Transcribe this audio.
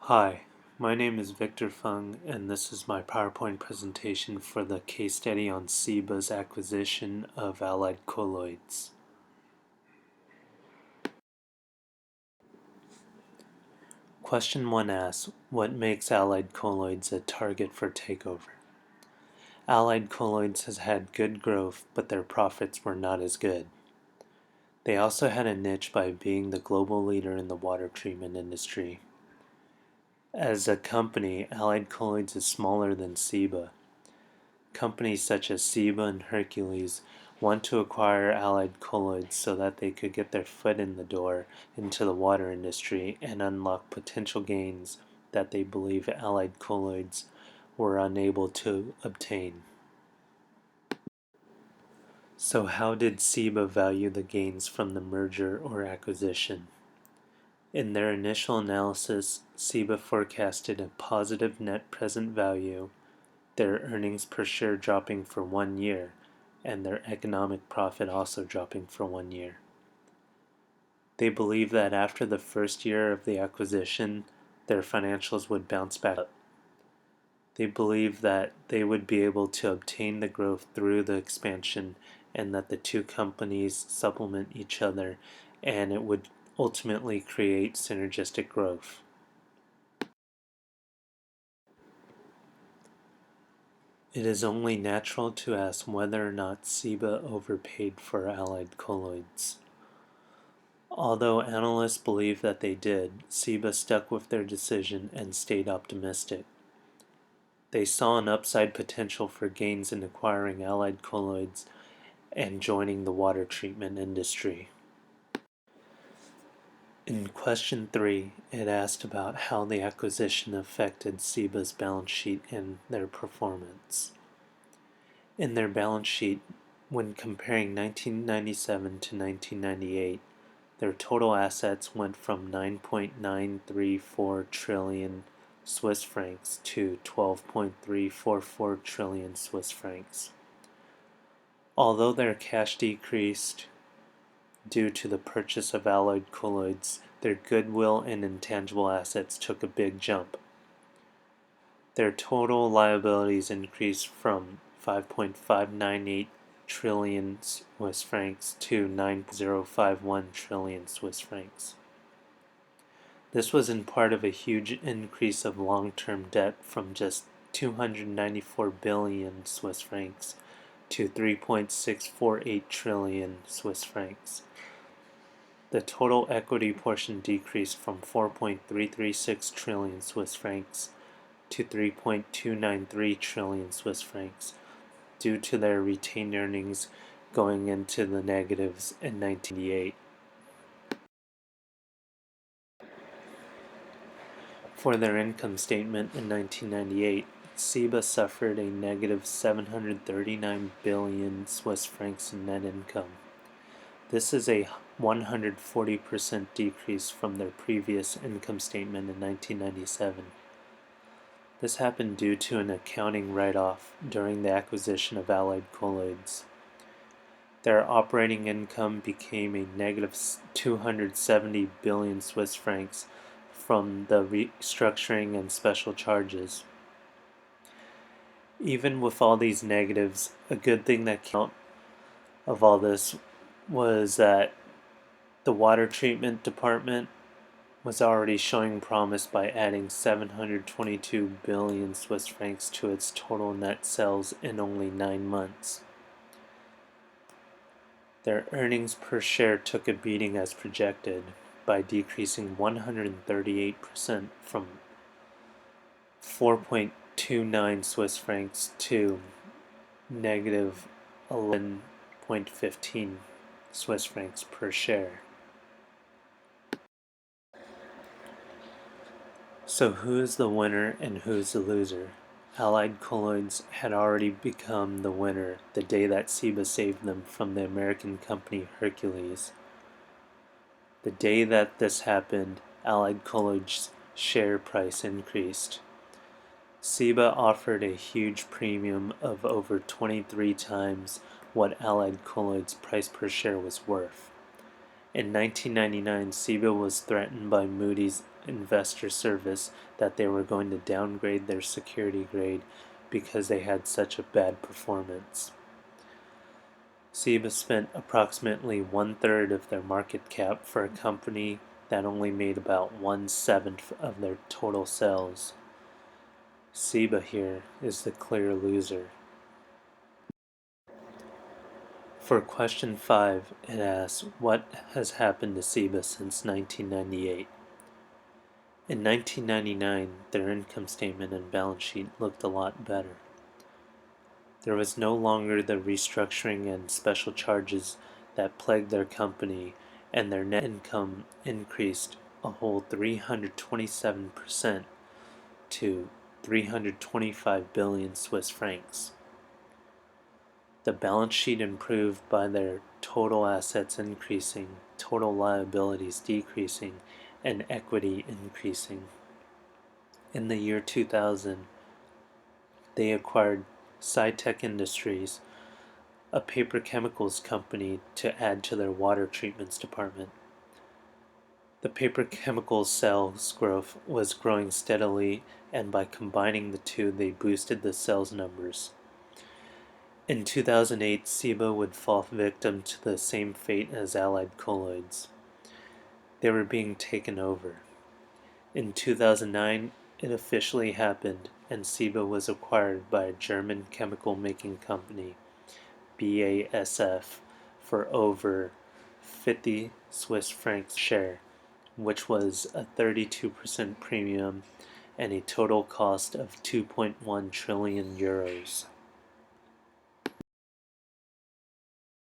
Hi, my name is Victor Fung, and this is my PowerPoint presentation for the case study on Ciba's acquisition of Allied Colloids. Question 1 asks, what makes Allied Colloids a target for takeover? Allied Colloids has had good growth, but their profits were not as good. They also had a niche by being the global leader in the water treatment industry. As a company, Allied Colloids is smaller than Ciba. Companies such as Ciba and Hercules want to acquire Allied Colloids so that they could get their foot in the door into the water industry and unlock potential gains that they believe Allied Colloids were unable to obtain. So how did Ciba value the gains from the merger or acquisition? In their initial analysis, Ciba forecasted a positive net present value, their earnings per share dropping for 1 year, and their economic profit also dropping for 1 year. They believe that after the first year of the acquisition, their financials would bounce back up. They believe that they would be able to obtain the growth through the expansion and that the two companies supplement each other and it would ultimately create synergistic growth. It is only natural to ask whether or not Ciba overpaid for Allied Colloids. Although analysts believe that they did, Ciba stuck with their decision and stayed optimistic. They saw an upside potential for gains in acquiring Allied Colloids and joining the water treatment industry. In question 3, it asked about how the acquisition affected Ciba's balance sheet and their performance. In their balance sheet, when comparing 1997 to 1998, their total assets went from 9.934 trillion Swiss francs to 12.344 trillion Swiss francs. Although their cash decreased due to the purchase of Allied Colloids, their goodwill and intangible assets took a big jump. Their total liabilities increased from 5.598 trillion Swiss francs to 9.051 trillion Swiss francs. This was in part of a huge increase of long-term debt from just 294 billion Swiss francs to 3.648 trillion Swiss francs. The total equity portion decreased from 4.336 trillion Swiss francs to 3.293 trillion Swiss francs due to their retained earnings going into the negatives in 1998. For their income statement in 1998, Ciba suffered a negative 739 billion Swiss francs in net income. This is a 140% decrease from their previous income statement in 1997. This happened due to an accounting write-off during the acquisition of Allied Colloids. Their operating income became a negative 270 billion Swiss francs from the restructuring and special charges. Even with all these negatives, a good thing that came out of all this was that the water treatment department was already showing promise by adding 722 billion Swiss francs to its total net sales in only 9 months. Their earnings per share took a beating as projected by decreasing 138% from 4.29 Swiss francs to negative 11.15 Swiss francs per share. So who is the winner and who is the loser? Allied Colloids had already become the winner the day that Ciba saved them from the American company Hercules. The day that this happened, Allied Colloids' share price increased. Ciba offered a huge premium of over 23 times what Allied Colloids' price per share was worth. In 1999, Ciba was threatened by Moody's investor service that they were going to downgrade their security grade because they had such a bad performance. Ciba spent approximately 1/3 of their market cap for a company that only made about 1/7 of their total sales. Ciba here is the clear loser. For question 5, it asks, what has happened to Ciba since 1998? In 1999, their income statement and balance sheet looked a lot better. There was no longer the restructuring and special charges that plagued their company, and their net income increased a whole 327% to 325 billion Swiss francs. The balance sheet improved by their total assets increasing, total liabilities decreasing, and equity increasing. In the year 2000, they acquired SciTech Industries, a paper chemicals company, to add to their water treatments department. The paper chemicals sales growth was growing steadily, and by combining the two, they boosted the sales numbers. In 2008, Ciba would fall victim to the same fate as Allied Colloids. They were being taken over. In 2009, it officially happened, and Ciba was acquired by a German chemical making company, BASF, for over 50 Swiss francs share, which was a 32% premium and a total cost of 2.1 trillion euros.